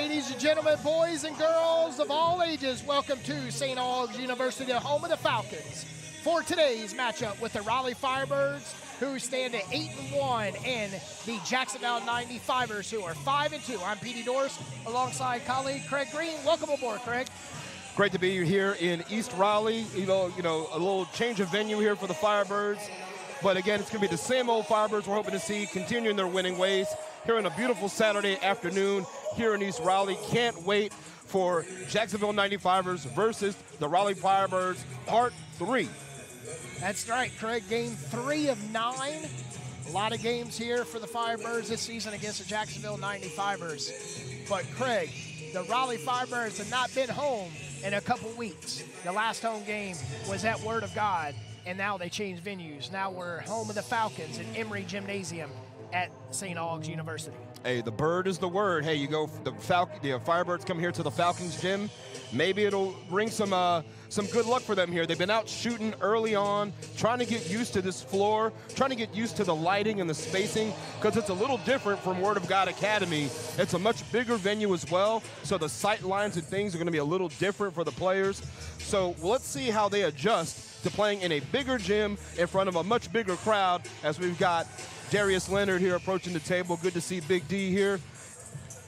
Ladies and gentlemen, boys and girls of all ages, welcome to St. Aug's University, the home of the Falcons, for today's matchup with the Raleigh Firebirds, who stand at 8-1, and the Jacksonville 95ers, who are 5-2. I'm Petey Doris, alongside colleague Craig Green. Welcome aboard, Craig. Great to be here in East Raleigh. You know, a little change of venue here for the Firebirds. But again, it's going to be the same old Firebirds we're hoping to see continuing their winning ways here on a beautiful Saturday afternoon here in East Raleigh. Can't wait for Jacksonville 95ers versus the Raleigh Firebirds, Part 3. That's right, Craig. Game 3 of 9. A lot of games here for the Firebirds this season against the Jacksonville 95ers. But, Craig, the Raleigh Firebirds have not been home in a couple weeks. The last home game was at Word of God, and now they changed venues. Now we're home of the Falcons at Emory Gymnasium at St. Aug's University. Hey, the bird is the word. Hey, you go, the Firebirds come here to the Falcons gym. Maybe it'll bring some good luck for them here. They've been out shooting early on, trying to get used to this floor, trying to get used to the lighting and the spacing, because it's a little different from Word of God Academy. It's a much bigger venue as well, so the sight lines and things are going to be a little different for the players. So let's see how they adjust to playing in a bigger gym in front of a much bigger crowd, as we've got Darius Leonard here approaching the table. Good to see Big D here.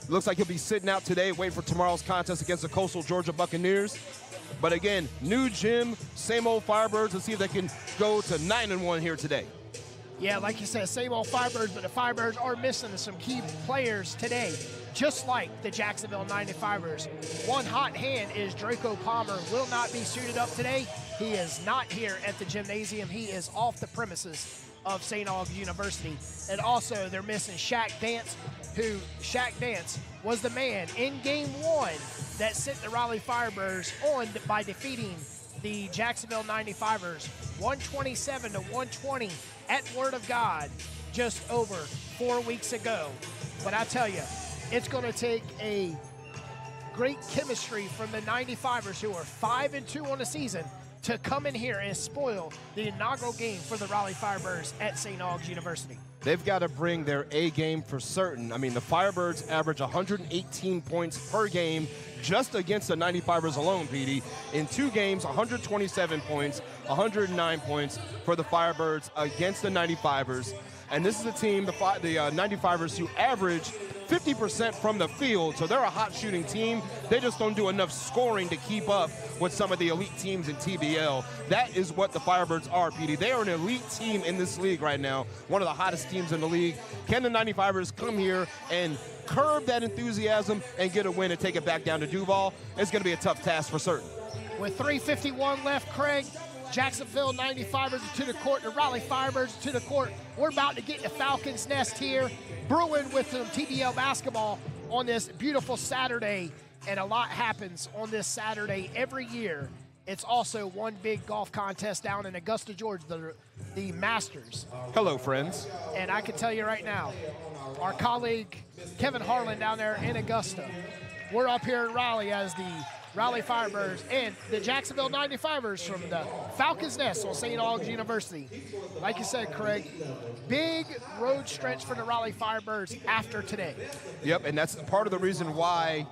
Looks like he'll be sitting out today, waiting for tomorrow's contest against the Coastal Georgia Buccaneers. But again, new gym, same old Firebirds. Let's see if they can go to 9-1 here today. Yeah, like you said, same old Firebirds, but the Firebirds are missing some key players today, just like the Jacksonville 95ers. One hot hand is Draco Palmer. Will not be suited up today. He is not here at the gymnasium. He is off the premises of St. Aug's University. And also, they're missing Shaq Dance, who Shaq Dance was the man in Game 1 that sent the Raleigh Firebirds on by defeating the Jacksonville 95ers 127-120 at Word of God just over 4 weeks ago. But I tell you, it's going to take a great chemistry from the 95ers, who are 5-2 on the season, to come in here and spoil the inaugural game for the Raleigh Firebirds at St. Aug's University. They've got to bring their A game for certain. I mean, the Firebirds average 118 points per game just against the 95ers alone, Petey. In 2 games, 127 points, 109 points for the Firebirds against the 95ers. And this is a team, the 95ers, who average 50% from the field, so they're a hot shooting team. They just don't do enough scoring to keep up with some of the elite teams in TBL. That is what the Firebirds are, Petey. They are an elite team in this league right now, one of the hottest teams in the league. Can the 95ers come here and curb that enthusiasm and get a win and take it back down to Duval? It's going to be a tough task for certain. With 3:51 left, Craig, Jacksonville 95ers are to the court, the Raleigh Firebirds are to the court. We're about to get in the Falcons' nest here, brewing with some TBL basketball on this beautiful Saturday, and a lot happens on this Saturday every year. It's also one big golf contest down in Augusta, Georgia, the Masters. Hello, friends. And I can tell you right now, our colleague Kevin Harlan down there in Augusta, we're up here in Raleigh as the Raleigh Firebirds and the Jacksonville 95ers from the Falcons' Nest on St. Aug's University. Like you said, Craig, big road stretch for the Raleigh Firebirds after today. Yep, and that's part of the reason why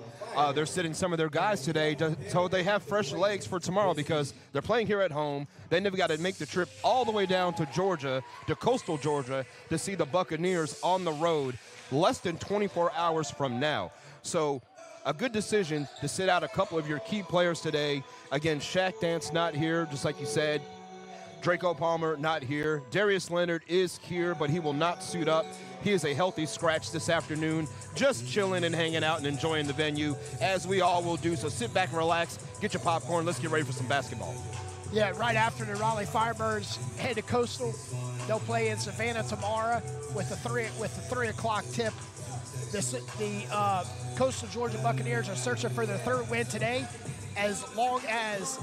they're sitting some of their guys today, so they have fresh legs for tomorrow, because they're playing here at home. Then they've got to make the trip all the way down to Georgia, to Coastal Georgia, to see the Buccaneers on the road less than 24 hours from now. So a good decision to sit out a couple of your key players today. Again, Shaq Dance not here, just like you said. Draco Palmer not here. Darius Leonard is here, but he will not suit up. He is a healthy scratch this afternoon, just chilling and hanging out and enjoying the venue, as we all will do. So sit back and relax, get your popcorn, let's get ready for some basketball. Yeah, right after the Raleigh Firebirds head to Coastal, they'll play in Savannah tomorrow with the 3 o'clock tip. The Coastal Georgia Buccaneers are searching for their 3rd win today, as long as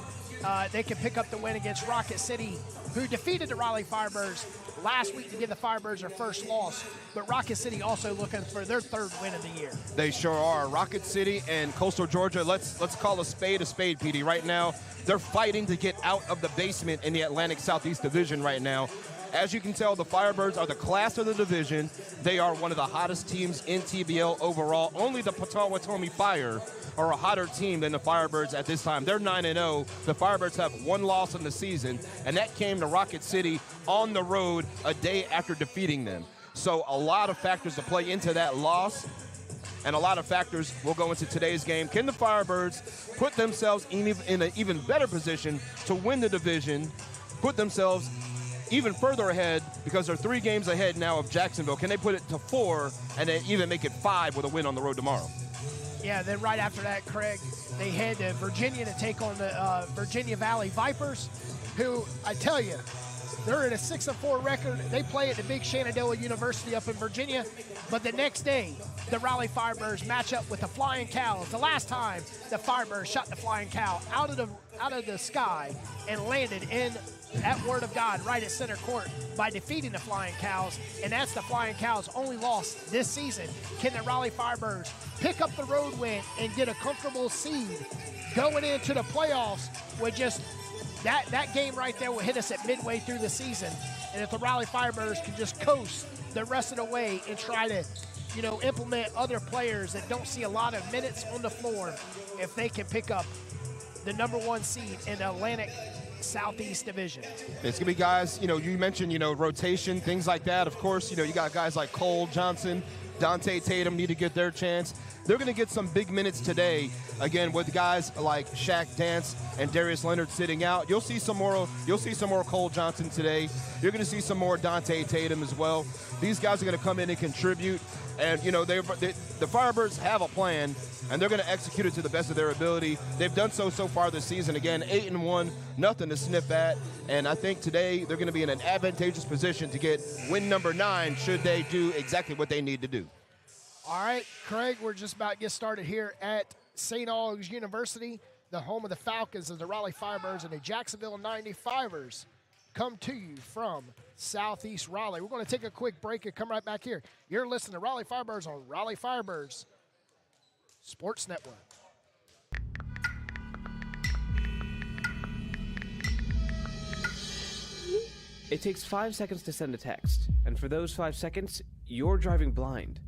they can pick up the win against Rocket City, who defeated the Raleigh Firebirds last week to give the Firebirds their first loss. But Rocket City also looking for their 3rd win of the year. They sure are. Rocket City and Coastal Georgia, let's call a spade, Petey. Right now, they're fighting to get out of the basement in the Atlantic Southeast Division right now. As you can tell, the Firebirds are the class of the division. They are one of the hottest teams in TBL overall. Only the Potawatomi Fire are a hotter team than the Firebirds at this time. They're 9-0. The Firebirds have one loss in the season, and that came to Rocket City on the road a day after defeating them. So a lot of factors to play into that loss, and a lot of factors will go into today's game. Can the Firebirds put themselves in an even better position to win the division, put themselves even further ahead, because they're 3 games ahead now of Jacksonville? Can they put it to 4 and then even make it 5 with a win on the road tomorrow? Yeah, then right after that, Craig, they head to Virginia to take on the Virginia Valley Vipers, who, I tell you, they're at a 6-4 record. They play at the Big Shenandoah University up in Virginia. But the next day, the Raleigh Firebirds match up with the Flying Cows. The last time the Firebirds shot the Flying Cow out of the sky and landed in that Word of God right at center court by defeating the Flying Cows. And that's the Flying Cows' only loss this season. Can the Raleigh Firebirds pick up the road win and get a comfortable seed going into the playoffs with just that game right there will hit us at midway through the season. And if the Raleigh Firebirds can just coast the rest of the way and try to, implement other players that don't see a lot of minutes on the floor, if they can pick up the #1 seed in the Atlantic Southeast Division. It's going to be guys, you mentioned, rotation, things like that. Of course, you got guys like Cole Johnson, Dante Tatum need to get their chance. They're going to get some big minutes today, again, with guys like Shaq Dance and Darius Leonard sitting out. You'll see some more Cole Johnson today. You're going to see some more Dante Tatum as well. These guys are going to come in and contribute. And, the Firebirds have a plan, and they're going to execute it to the best of their ability. They've done so far this season. Again, 8-1, nothing to sniff at. And I think today they're going to be in an advantageous position to get win number 9 should they do exactly what they need to do. All right, Craig, we're just about to get started here at St. Aug's University, the home of the Falcons of the Raleigh Firebirds and the Jacksonville 95ers come to you from Southeast Raleigh. We're going to take a quick break and come right back here. You're listening to Raleigh Firebirds on Raleigh Firebirds Sports Network. It takes 5 seconds to send a text, and for those 5 seconds, you're driving blind.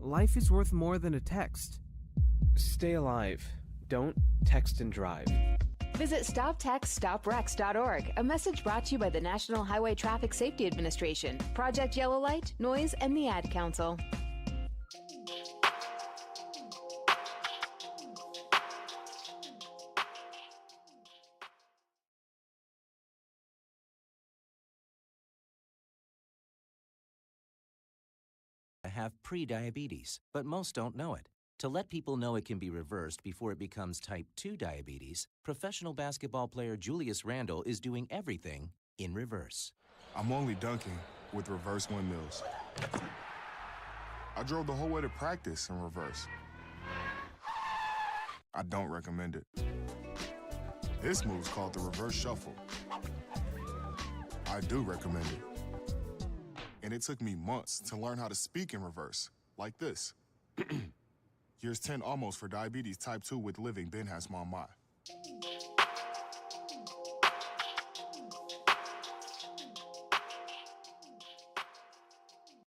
Life is worth more than a text. Stay alive. Don't text and drive. Visit StopTextStopWrecks.org, a message brought to you by the National Highway Traffic Safety Administration, Project Yellow Light, Noise, and the Ad Council. Have pre-diabetes, but most don't know it. To let people know it can be reversed before it becomes type 2 diabetes, professional basketball player Julius Randle is doing everything in reverse. I'm only dunking with reverse windmills. I drove the whole way to practice in reverse. I don't recommend it. This move's called the reverse shuffle. I do recommend it. And it took me months to learn how to speak in reverse, like this. Years 10 almost for diabetes type 2 with living Ben has mama.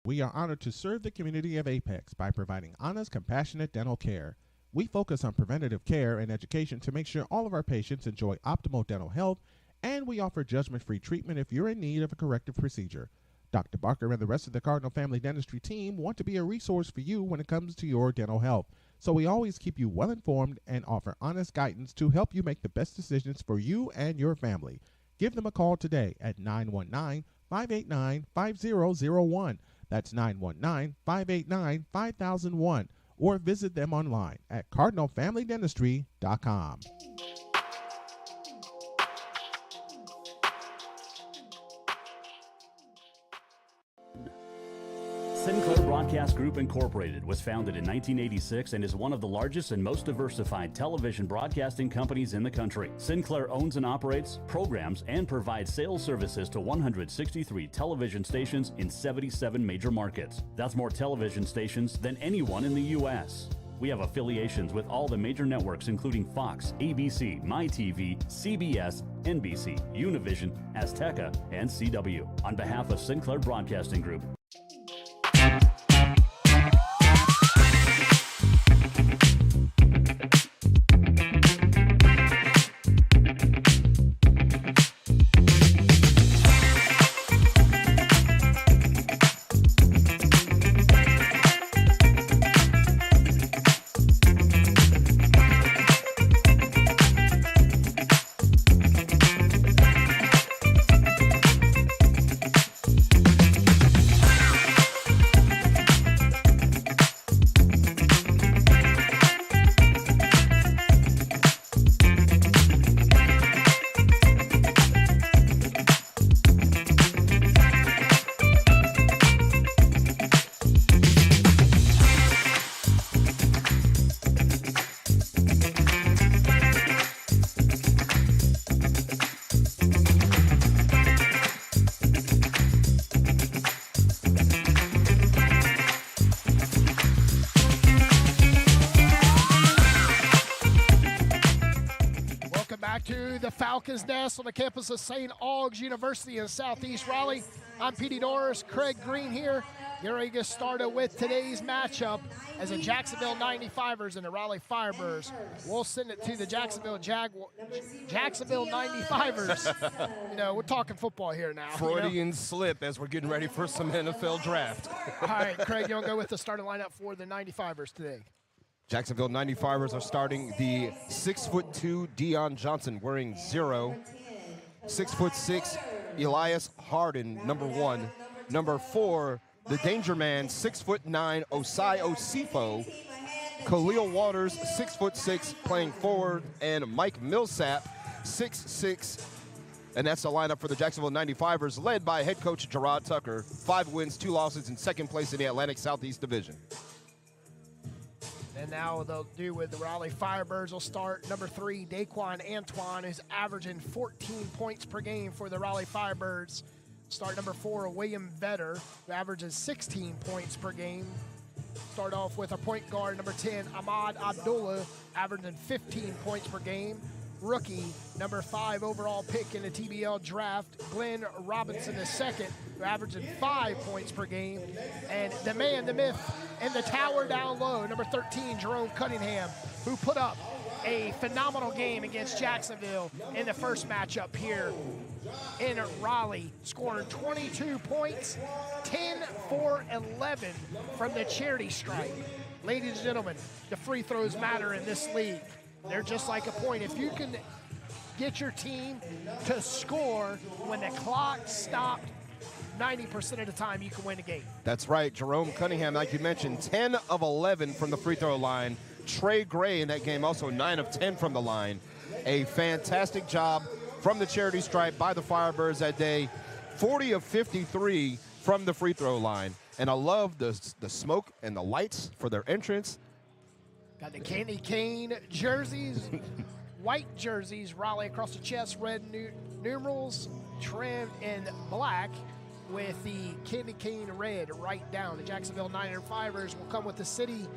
We are honored to serve the community of Apex by providing honest, compassionate dental care. We focus on preventative care and education to make sure all of our patients enjoy optimal dental health, and we offer judgment-free treatment if you're in need of a corrective procedure. Dr. Barker and the rest of the Cardinal Family Dentistry team want to be a resource for you when it comes to your dental health. So we always keep you well informed and offer honest guidance to help you make the best decisions for you and your family. Give them a call today at 919-589-5001. That's 919-589-5001. Or visit them online at cardinalfamilydentistry.com. Sinclair Broadcast Group Incorporated was founded in 1986 and is one of the largest and most diversified television broadcasting companies in the country. Sinclair owns and operates, programs, and provides sales services to 163 television stations in 77 major markets. That's more television stations than anyone in the U.S. We have affiliations with all the major networks, including Fox, ABC, MyTV, CBS, NBC, Univision, Azteca, and CW. On behalf of Sinclair Broadcasting Group, to the Falcons Nest on the campus of St. Aug's University in Southeast Raleigh. I'm Petey Norris, Craig Green here. Get ready to get started with today's matchup as the Jacksonville 95ers and the Raleigh Firebirds. We'll send it to the Jacksonville 95ers. You know, we're talking football here now. Freudian slip as we're getting ready for some NFL draft. All right, Craig, you want to go with the starting lineup for the 95ers today? Jacksonville 95ers are starting the 6'2" Deion Johnson wearing 0. 6'6" Elias Harden, number 1. Number 4, the Danger Man, 6'9" Osai Osifo. Khalil Waters, 6'6", playing forward, and Mike Millsap, 6'6". And that's the lineup for the Jacksonville 95ers, led by head coach Gerard Tucker. 5 wins, 2 losses, in second place in the Atlantic Southeast Division. And now what they'll do with the Raleigh Firebirds will start number 3, Daquan Antoine, who's averaging 14 points per game for the Raleigh Firebirds. Start number 4, William Vetter, who averages 16 points per game. Start off with a point guard, number 10, Ahmad Abdullah, averaging 15 points per game. Rookie, number 5 overall pick in the TBL draft, Glenn Robinson II, who averaging 5 points per game. And the man, the myth, and the tower down low, number 13, Jerome Cunningham, who put up a phenomenal game against Jacksonville in the first matchup here in Raleigh, scoring 22 points, 10 for 11 from the charity stripe. Ladies and gentlemen, the free throws matter in this league. They're just like a point. If you can get your team to score when the clock stopped 90% of the time, you can win the game. That's right. Jerome Cunningham, like you mentioned, 10 of 11 from the free throw line. Trey Gray in that game, also 9 of 10 from the line. A fantastic job from the charity stripe by the Firebirds that day. 40 of 53 from the free throw line. And I love the smoke and the lights for their entrance. Got the candy cane jerseys, white jerseys, Raleigh across the chest, red numerals, trimmed in black with the candy cane red right down. The Jacksonville 95ers will come with the city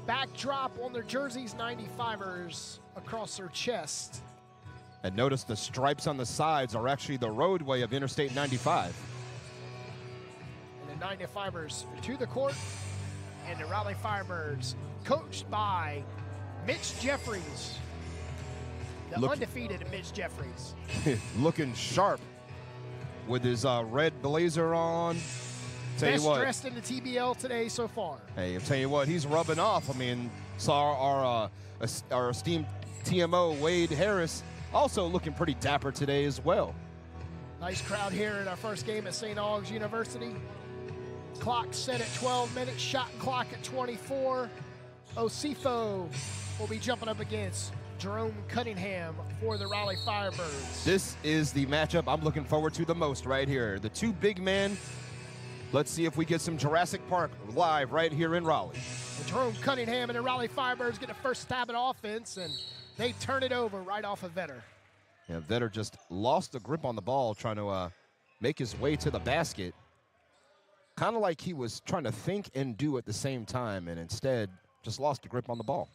backdrop on their jerseys, 95ers across their chest. And notice the stripes on the sides are actually the roadway of Interstate 95. And the 95ers to the court, and the Raleigh Firebirds, coached by Mitch Jeffries, the undefeated Mitch Jeffries. Looking sharp with his red blazer on. Best dressed in the TBL today so far. Hey, I'll tell you what, he's rubbing off. I mean, saw our esteemed TMO, Wade Harris, also looking pretty dapper today as well. Nice crowd here in our first game at St. Aug's University. Clock set at 12 minutes, shot clock at 24. Osifo will be jumping up against Jerome Cunningham for the Raleigh Firebirds. This is the matchup I'm looking forward to the most right here. The two big men. Let's see if we get some Jurassic Park live right here in Raleigh. Jerome Cunningham and the Raleigh Firebirds get a first stab at offense, and they turn it over right off of Vetter. Yeah, Vetter just lost the grip on the ball trying to make his way to the basket. Kind of like he was trying to think and do at the same time, and instead just lost the grip on the ball.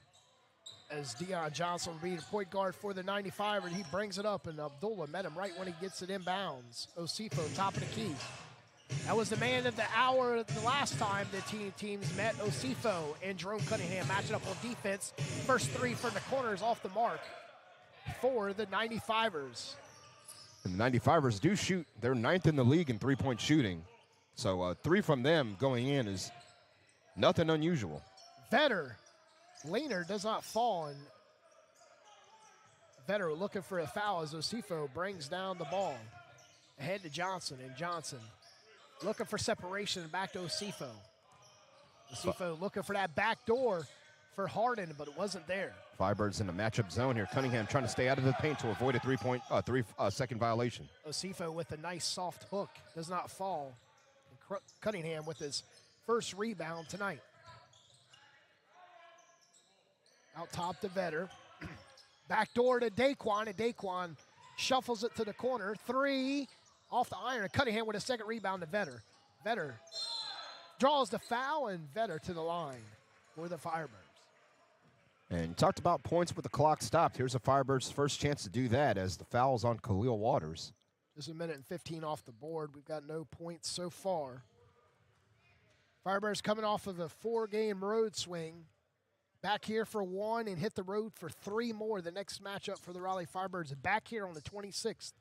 As Deion Johnson will be the point guard for the 95, and he brings it up, and Abdullah met him right when he gets it inbounds. Osifo, top of the key. That was the man of the hour the last time the teams met. Osifo and Jerome Cunningham matching up on defense. First three from the corners off the mark for the 95ers. And the 95ers do shoot. They're 9th in the league in three-point shooting. So 3 from them going in is nothing unusual. Vetter, Leaner does not fall, and Vetter looking for a foul as Osifo brings down the ball. Ahead to Johnson, and Johnson looking for separation back to Osifo. Osifo looking for that back door for Harden, but it wasn't there. Firebirds in the matchup zone here. Cunningham trying to stay out of the paint to avoid a three-second violation. Osifo with a nice soft hook, does not fall. And Cunningham with his first rebound tonight. Out top to Vetter. Back door to Daquan, and Daquan shuffles it to the corner. 3 off the iron, and Cunningham with a second rebound to Vetter. Vetter draws the foul, and Vetter to the line for the Firebirds. And you talked about points with the clock stopped. Here's the Firebirds' first chance to do that as the foul's on Khalil Waters. Just a minute and 15 off the board. We've got no points so far. Firebirds coming off of a 4-game road swing. Back here for 1 and hit the road for 3 more. The next matchup for the Raleigh Firebirds back here on the 26th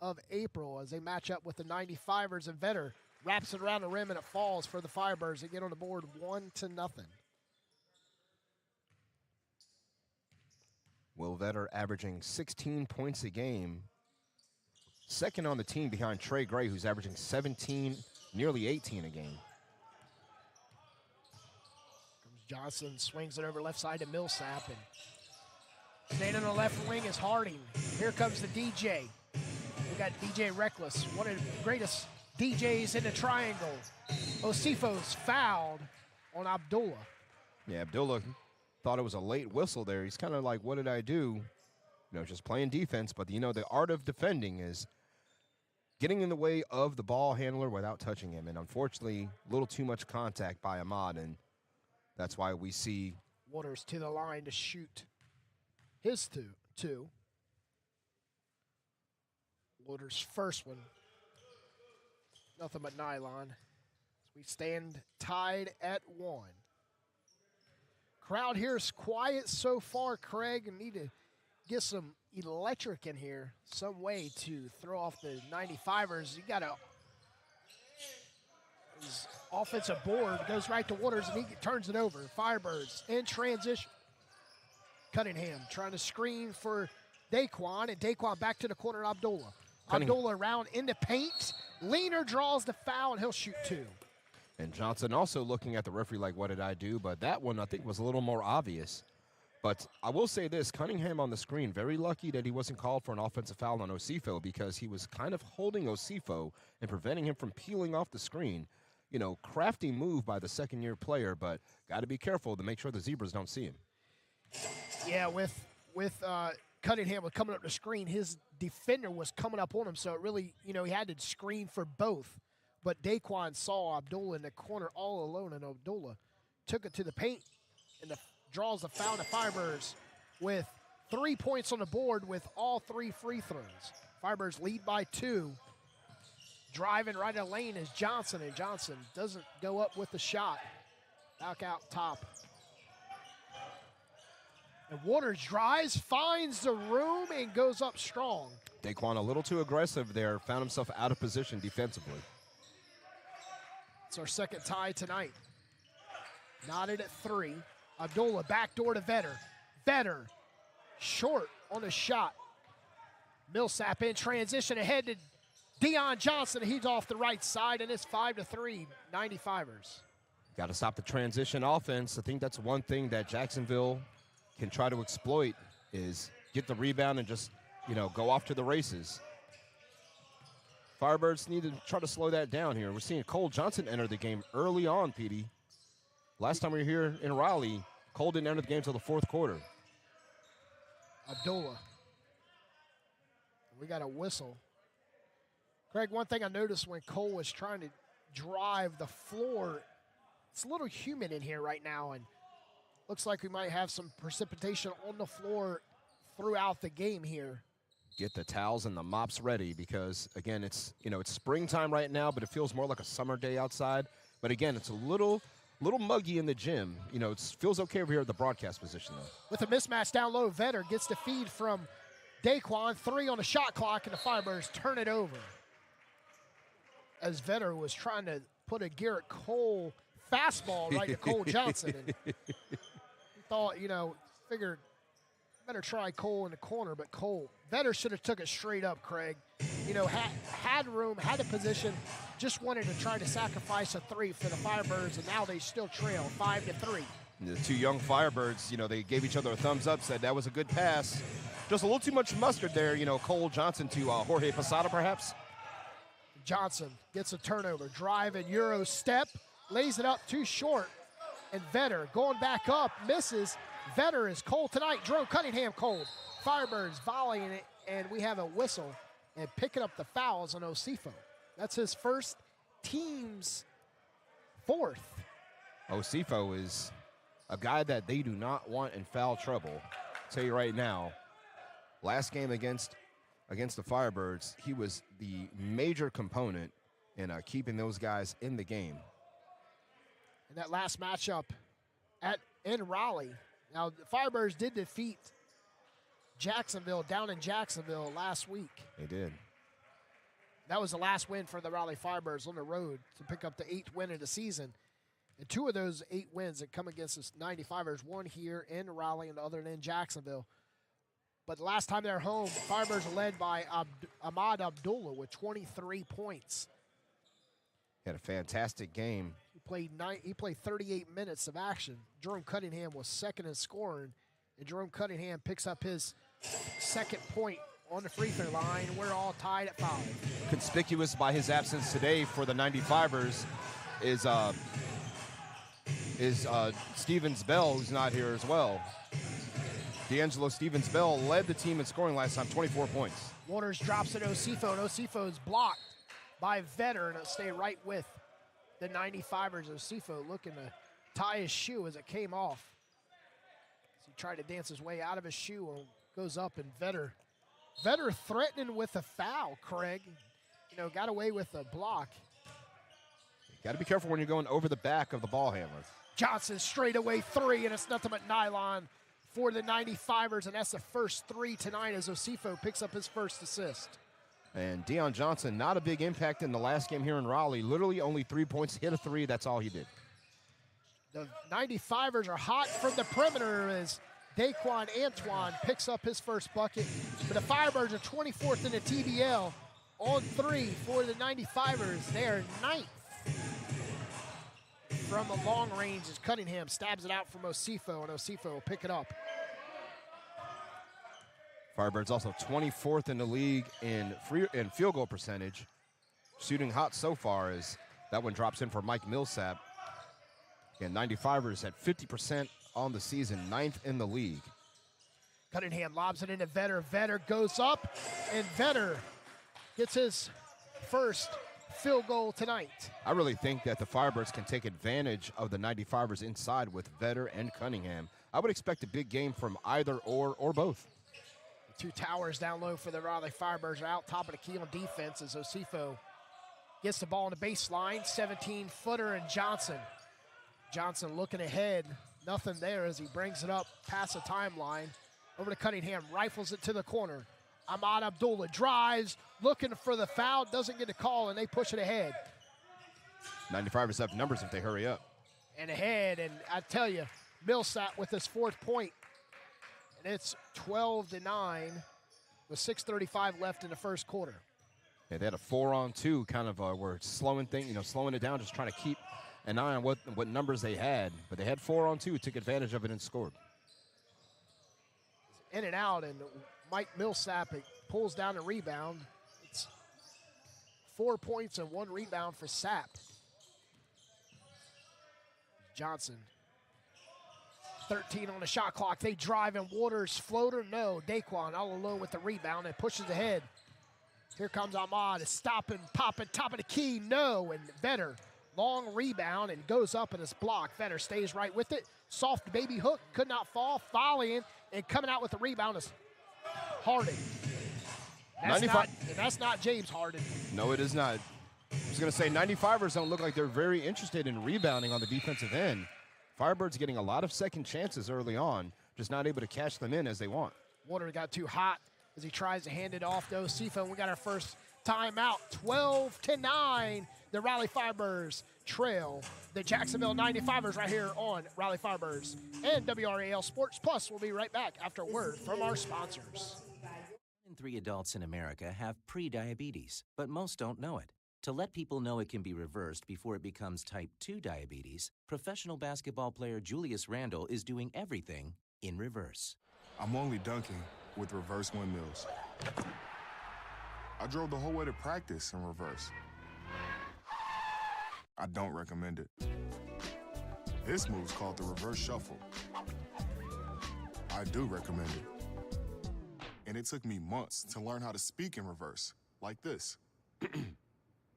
of April as they match up with the 95ers, and Vetter wraps it around the rim and it falls for the Firebirds. They get on the board 1-0. Will Vetter averaging 16 points a game. Second on the team behind Trey Gray, who's averaging 17, nearly 18 a game. Johnson swings it over left side to Millsap, and staying on the left wing is Harding. Here comes the DJ. We got DJ Reckless, one of the greatest DJs in the triangle. Osifo's fouled on Abdullah. Yeah, Abdullah thought it was a late whistle there. He's kind of like, what did I do? You know, just playing defense. But, you know, the art of defending is getting in the way of the ball handler without touching him. And unfortunately, a little too much contact by Ahmad, and that's why we see Waters to the line to shoot his two. Waters' first one. Nothing but nylon. We stand tied at 1. Crowd here is quiet so far, Craig, and need to get some electric in here, some way to throw off the 95ers. You got to. His offensive board goes right to Waters, and he turns it over. Firebirds in transition. Cunningham trying to screen for Daquan, and Daquan back to the corner, Abdullah. Abdullah around in the paint. Leaner draws the foul, and he'll shoot 2. And Johnson also looking at the referee like, what did I do? But that one, I think, was a little more obvious. But I will say this, Cunningham on the screen, very lucky that he wasn't called for an offensive foul on Osifo, because he was kind of holding Osifo and preventing him from peeling off the screen. You know, crafty move by the second-year player, but got to be careful to make sure the Zebras don't see him. Yeah, with Cunningham coming up the screen, his defender was coming up on him, so it really, you know, he had to screen for both. But Daquan saw Abdullah in the corner all alone, and Abdullah took it to the paint and draws the foul to Firebirds with 3 points on the board with all 3 free throws. Firebirds lead by 2. Driving right in the lane is Johnson, and Johnson doesn't go up with the shot. Back out top. And Waters drives, finds the room, and goes up strong. Daquan a little too aggressive there, found himself out of position defensively. It's our second tie tonight. Knotted at 3. Abdullah backdoor to Vetter. Vetter short on the shot. Millsap in transition ahead to Deion Johnson. He's off the right side, and it's 5-3, 95ers. Got to stop the transition offense. I think that's one thing that Jacksonville can try to exploit, is get the rebound and just, you know, go off to the races. Firebirds need to try to slow that down here. We're seeing Cole Johnson enter the game early on, Petey. Last time we were here in Raleigh, Cole didn't enter the game until the 4th quarter. Abdullah. We got a whistle. Craig, one thing I noticed when Cole was trying to drive the floor, it's a little humid in here right now, and looks like we might have some precipitation on the floor throughout the game here. Get the towels and the mops ready because, again, it's springtime right now, but it feels more like a summer day outside. But again, it's a little muggy in the gym. It feels okay over here at the broadcast position, though. With a mismatch down low, Vetter gets the feed from Daquan. 3 on the shot clock, and the Firebirds turn it over. As Vetter was trying to put a Garrett Cole fastball right to Cole Johnson. And he thought, figured better try Cole in the corner, but Vetter should have took it straight up, Craig. Had room, had the position, just wanted to try to sacrifice a 3 for the Firebirds, and now they still trail 5-3. The two young Firebirds, they gave each other a thumbs up, said that was a good pass. Just a little too much mustard there, Cole Johnson to Jorge Posada, perhaps. Johnson gets a turnover, drive and Euro step, lays it up too short, and Vetter going back up, misses. Vetter is cold tonight. Jerome Cunningham cold. Firebirds volleying it, and we have a whistle and picking up the fouls on Osifo. That's his first, team's 4th. Osifo is a guy that they do not want in foul trouble. I'll tell you right now, last game against the Firebirds, he was the major component in keeping those guys in the game. And that last matchup in Raleigh. Now, the Firebirds did defeat Jacksonville down in Jacksonville last week. They did. That was the last win for the Raleigh Firebirds on the road to pick up the 8th win of the season. And 2 of those 8 wins that come against the 95ers, one here in Raleigh and the other in Jacksonville. But the last time they're home, the Firebirds are led by Ahmad Abdullah with 23 points. He had a fantastic game. He played 38 minutes of action. Jerome Cunningham was second in scoring, and Jerome Cunningham picks up his 2nd point on the free throw line. We're all tied at 5. Conspicuous by his absence today for the 95ers is Stevens-Bell, who's not here as well. D'Angelo Stevens-Bell led the team in scoring last time, 24 points. Waters drops it to Osifo, and Osifo is blocked by Vetter, and it'll stay right with the 95ers. Osifo looking to tie his shoe as it came off. As he tried to dance his way out of his shoe and goes up, and Vetter threatening with a foul, Craig. Got away with a block. Got to be careful when you're going over the back of the ball handler. Johnson straightaway 3, and it's nothing but nylon for the 95ers, and that's the first 3 tonight as Osifo picks up his first assist. And Deion Johnson, not a big impact in the last game here in Raleigh. Literally only 3 points, hit a 3, that's all he did. The 95ers are hot from the perimeter as Daquan Antoine picks up his first bucket. But the Firebirds are 24th in the TBL on 3 for the 95ers. They are 9th. From a long range as Cunningham stabs it out from Osifo, and Osifo will pick it up. Firebirds also 24th in the league in field goal percentage. Shooting hot so far as that one drops in for Mike Millsap. Again, 95ers at 50% on the season, 9th in the league. Cunningham lobs it into Vetter. Vetter goes up, and Vetter gets his first field goal tonight. I really think that the Firebirds can take advantage of the 95ers inside with Vetter and Cunningham. I would expect a big game from either or both. The 2 towers down low for the Raleigh Firebirds are out top of the key on defense as Osifo gets the ball on the baseline. 17-footer and Johnson. Johnson looking ahead. Nothing there as he brings it up past the timeline. Over to Cunningham, rifles it to the corner. Ahmad Abdullah drives, looking for the foul, doesn't get a call, and they push it ahead. 95ers have numbers if they hurry up. And ahead, and I tell you, Millsap with his 4th point. And it's 12-9 with 6:35 left in the first quarter. Yeah, they had a 4-on-2 kind of were slowing it down, just trying to keep an eye on what numbers they had. But they had 4-on-2, took advantage of it and scored. In and out, and Mike Millsap pulls down a rebound. It's 4 points and 1 rebound for Sapp. Johnson, 13 on the shot clock. They drive, and Waters floater. No, Daquan all alone with the rebound and pushes ahead. Here comes Ahmad, is stopping, popping, top of the key. No, and Vetter Long rebound and goes up and is blocked. Vetter stays right with it. Soft baby hook, could not fall. Volleying and coming out with the rebound is Harden. That's not James Harden. No, it is not. I was going to say 95ers don't look like they're very interested in rebounding on the defensive end. Firebirds getting a lot of second chances early on, just not able to cash them in as they want. Water got too hot as he tries to hand it off to Osifa, and we got our first timeout. 12-9, the Raleigh Firebirds trail the Jacksonville 95ers right here on Raleigh Firebirds and WRAL Sports Plus. We'll be right back after a word from our sponsors. 1 in 3 adults in America have prediabetes, but most don't know it. To let people know it can be reversed before it becomes type 2 diabetes, professional basketball player Julius Randle is doing everything in reverse. I'm only dunking with reverse windmills. I drove the whole way to practice in reverse. I don't recommend it. This move's called the reverse shuffle. I do recommend it. And it took me months to learn how to speak in reverse, like this.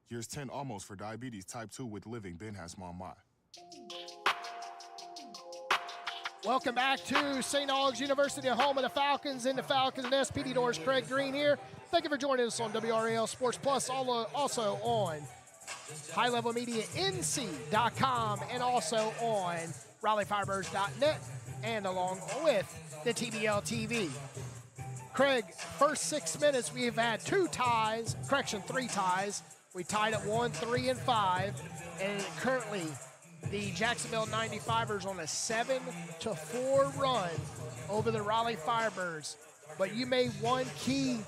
Here's 10 almost for diabetes type 2 with living Ben has mom my. Welcome back to St. Aug's University, home of the Falcons and the Falcons and SPD Doors. Craig Green here. Thank you for joining us on WRAL Sports Plus, also on highlevelmedianc.com and also on RaleighFirebirds.net and along with the TBL TV. Craig, first 6 minutes we've had 3 ties. We tied at 1, 3, and 5, and currently the Jacksonville 95ers on a 7-4 run over the Raleigh Firebirds. But you made one key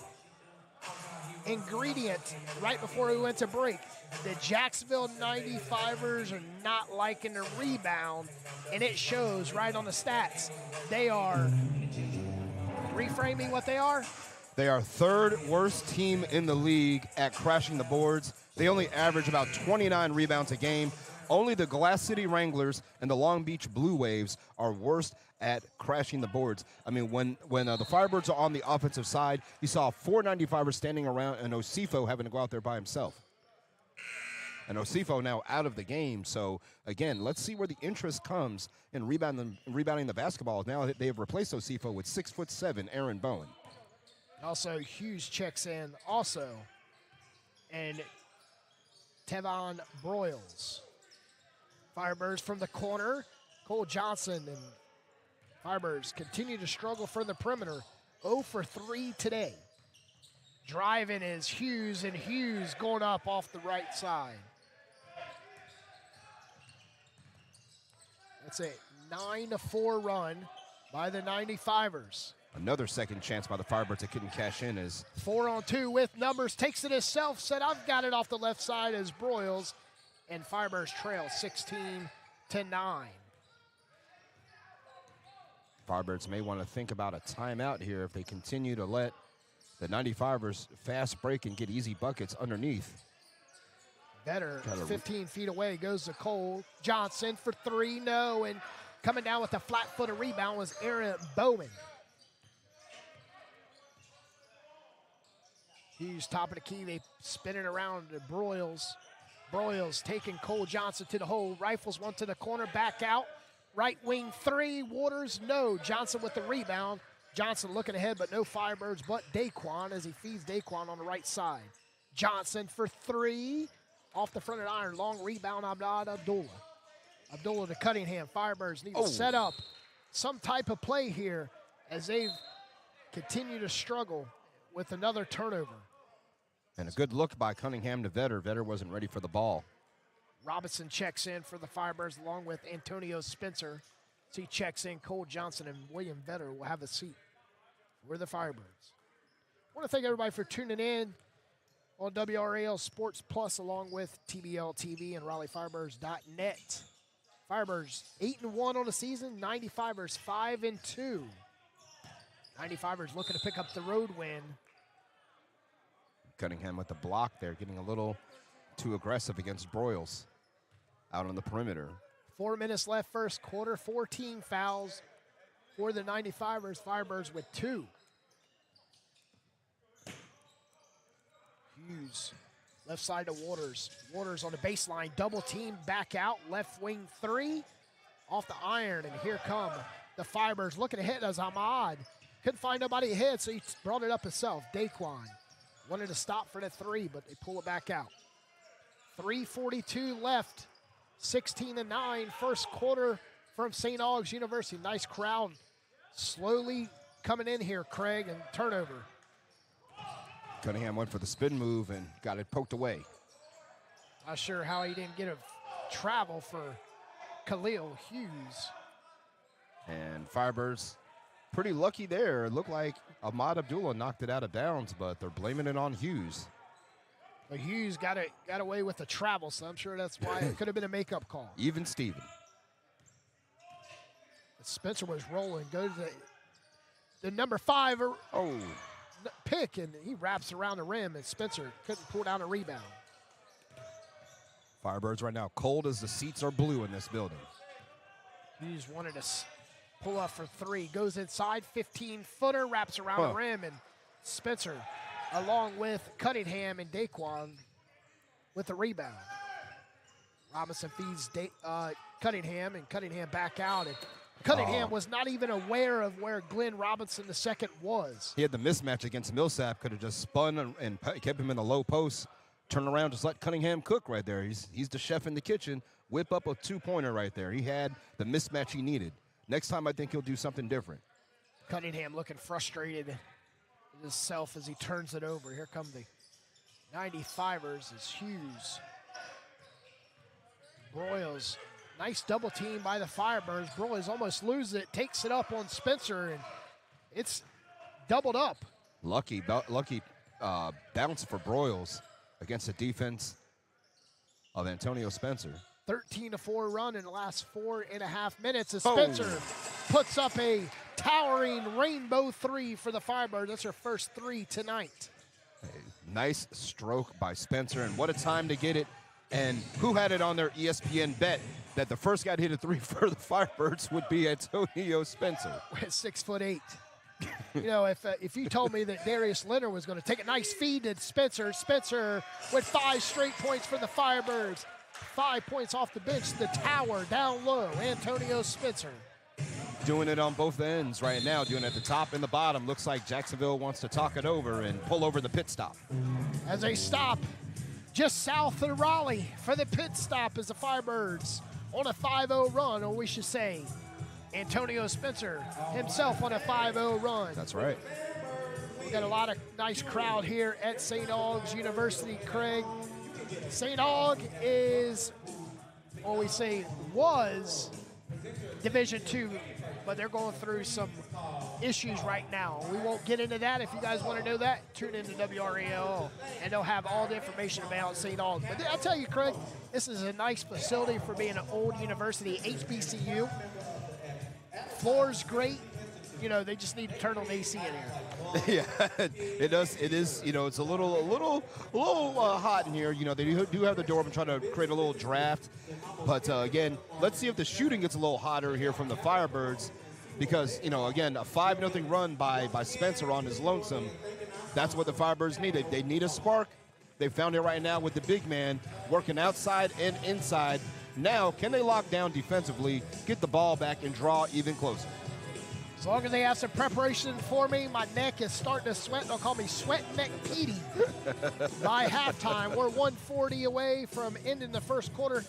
ingredient right before we went to break. The Jacksonville 95ers are not liking the rebound, and it shows right on the stats. They are, reframing what they are. They are third worst team in the league at crashing the boards. They only average about 29 rebounds a game. Only the Glass City Wranglers and the Long Beach Blue Waves are worst at crashing the boards. I mean, when the Firebirds are on the offensive side, you saw 4 95ers standing around and Osifo having to go out there by himself. And Osifo now out of the game. So, again, let's see where the interest comes in rebounding the basketball. Now they have replaced Osifo with 6'7" Aaron Bowen. Also, Hughes checks in also. And Tevon Broyles. Firebirds from the corner. Cole Johnson and Firebirds continue to struggle from the perimeter. 0 for 3 today. Driving is Hughes, and Hughes going up off the right side. That's a 9-4 run by the 95ers. Another second chance by the Firebirds that couldn't cash in is 4-on-2 with numbers. Takes it himself. Said, I've got it off the left side as Broyles. And Firebirds trail 16-9. Firebirds may want to think about a timeout here if they continue to let the 95ers fast break and get easy buckets underneath. Better 15 feet away goes to Cole Johnson for 3. No, and coming down with a flat-footed rebound was Aaron Bowman. Hughes top of the key. They spin it around to Broyles. Broyles taking Cole Johnson to the hole. Rifles one to the corner. Back out. Right wing 3. Waters, no. Johnson with the rebound. Johnson looking ahead, but no Firebirds but Daquan as he feeds Daquan on the right side. Johnson for 3. Off the front of the iron. Long rebound, Abdullah. Abdullah to Cunningham. Firebirds need to set up some type of play here as they continue to struggle with another turnover. And a good look by Cunningham to Vetter. Vetter wasn't ready for the ball. Robinson checks in for the Firebirds along with Antonio Spencer. So he checks in. Cole Johnson and William Vetter will have a seat. We're the Firebirds. I want to thank everybody for tuning in on WRAL Sports Plus along with TBL TV and RaleighFirebirds.net. Firebirds 8-1 on the season. 95ers 5-2. 95ers looking to pick up the road win. Cunningham with the block there, getting a little too aggressive against Broyles out on the perimeter. 4 minutes left first quarter. 14 fouls for the 95ers. Firebirds with 2. Hughes Left side to Waters. Waters on the baseline, double team, back out, left wing 3, off the iron, and here come the Fibers looking ahead as Ahmad. Couldn't find nobody ahead, so he brought it up himself. Daquan wanted to stop for the 3, but they pull it back out. 3:42 left, 16-9, first quarter from St. Aug's University. Nice crowd slowly coming in here, Craig, and turnover. Cunningham went for the spin move and got it poked away. Not sure how he didn't get a travel for Khalil Hughes. And Firebirds pretty lucky there. It looked like Ahmad Abdullah knocked it out of bounds, but they're blaming it on Hughes. But Hughes got away with the travel, so I'm sure that's why it could have been a makeup call. Even Steven. Spencer was rolling, goes to the number 5 pick, and he wraps around the rim, and Spencer couldn't pull down a rebound. Firebirds right now cold as the seats are blue in this building. Hughes wanted to pull up for 3, goes inside, 15-footer, wraps around the rim, and Spencer, along with Cunningham and Daquan, with the rebound. Robinson feeds Cunningham, and Cunningham back out, and Cunningham was not even aware of where Glenn Robinson II was. He had the mismatch against Millsap, could have just spun and kept him in the low post, turn around, just let Cunningham cook right there. He's the chef in the kitchen, whip up a 2-pointer right there. He had the mismatch he needed. Next time, I think he'll do something different. Cunningham looking frustrated with himself as he turns it over. Here come the 95ers is Hughes. Broyles, nice double team by the Firebirds. Broyles almost loses it, takes it up on Spencer, and it's doubled up. Lucky bounce for Broyles against the defense of Antonio Spencer. 13-4 run in the last 4.5 minutes as Spencer puts up a towering rainbow 3 for the Firebirds. That's her first 3 tonight. A nice stroke by Spencer, and what a time to get it. And who had it on their ESPN bet that the first guy to hit a 3 for the Firebirds would be Antonio Spencer? 6'8". You know, if you told me that Darius Leonard was going to take a nice feed to Spencer with 5 straight points for the Firebirds, 5 points off the bench, the tower down low, Antonio Spencer. Doing it on both ends right now, doing it at the top and the bottom. Looks like Jacksonville wants to talk it over and pull over the pit stop. As they stop just south of Raleigh for the pit stop as the Firebirds on a 5-0 run, or we should say Antonio Spencer himself on a 5-0 run. That's right. We got a lot of nice crowd here at St. Aug's University, Craig. St. Aug is, or we say was, Division II, but they're going through some issues right now. We won't get into that. If you guys want to know that, tune into WRAL, and they'll have all the information about St. Aug. But I'll tell you, Craig, this is a nice facility for being an old university, HBCU. Floor's great. You know, they just need to turn on AC in here. Yeah, it does. It is. You know, it's a little hot in here. You know, they do have the door. I'm trying to create a little draft, but again, let's see if the shooting gets a little hotter here from the Firebirds, because you know, again, a 5-0 run by Spencer on his lonesome. That's what the Firebirds need. They need a spark. They found it right now with the big man working outside and inside. Now, can they lock down defensively, get the ball back, and draw even closer? As long as they have some preparation for me, my neck is starting to sweat. They'll call me Sweat Neck Petey. By halftime, we're 140 away from ending the first quarter.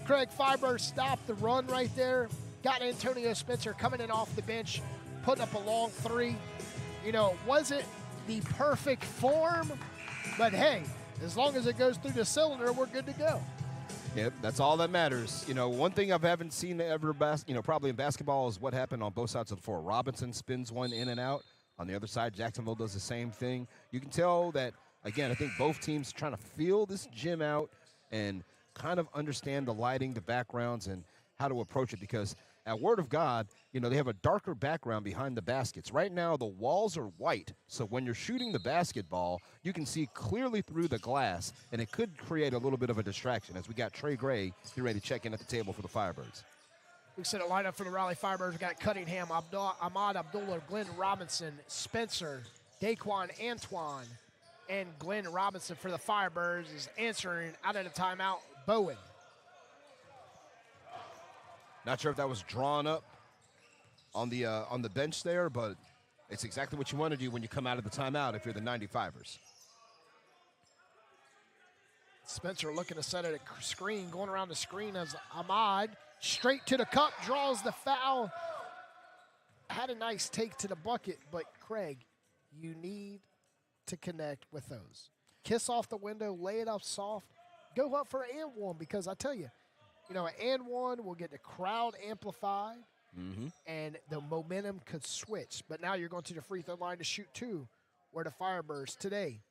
Craig Fiber stopped the run right there. Got Antonio Spencer coming in off the bench, putting up a long 3. You know, wasn't the perfect form, but hey, as long as it goes through the cylinder, we're good to go. Yep, that's all that matters. You know, one thing I haven't seen ever, probably in basketball is what happened on both sides of the floor. Robinson spins one in and out. On the other side, Jacksonville does the same thing. You can tell that, again, I think both teams trying to feel this gym out and kind of understand the lighting, the backgrounds, and how to approach it, because at Word of God, you know, they have a darker background behind the baskets. Right now, the walls are white, so when you're shooting the basketball, you can see clearly through the glass, and it could create a little bit of a distraction, as we got Trey Gray getting ready to check in at the table for the Firebirds. We set a lineup for the Raleigh Firebirds. We got Cunningham, Ahmad Abdullah, Glenn Robinson, Spencer, Daquan Antoine, And Glenn Robinson for the Firebirds is answering out of the timeout, Bowen. Not sure if that was drawn up on the bench there, but it's exactly what you want to do when you come out of the timeout if you're the 95ers. Spencer looking to set it a screen, going around the screen as Ahmad straight to the cup, draws the foul. Had a nice take to the bucket, but Craig, you need to connect with those. Kiss off the window, lay it up soft, go up for an and one, because I tell you, an and one will get the crowd amplified, and the momentum could switch. But now you're going to the free throw line to shoot two, where the Firebirds today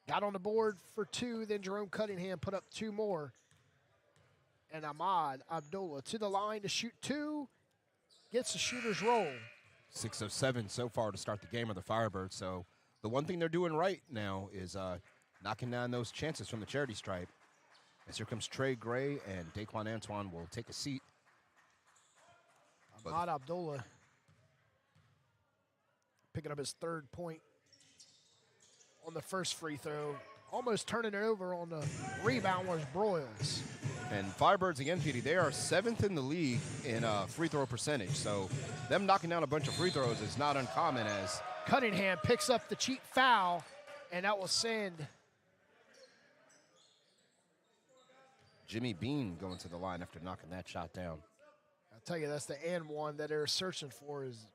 got on the board for two, then Jerome Cunningham put up two more. And Ahmad Abdullah to the line to shoot two, gets the shooter's roll. 6 of 7 so far to start the game of the Firebirds. So the one thing they're doing right now is knocking down those chances from the charity stripe. As here comes Trey Gray, and Daquan Antoine will take a seat. Ahmad Abdullah picking up his third point on the first free throw, almost turning it over on the rebound was Broyles. And Firebirds, again, Petey, they are 7th in the league in free throw percentage. So them knocking down a bunch of free throws is not uncommon, as Cunningham picks up the cheap foul, and that will send Jimmy Bean going to the line after knocking that shot down. I'll tell you, that's the and one that they're searching for, is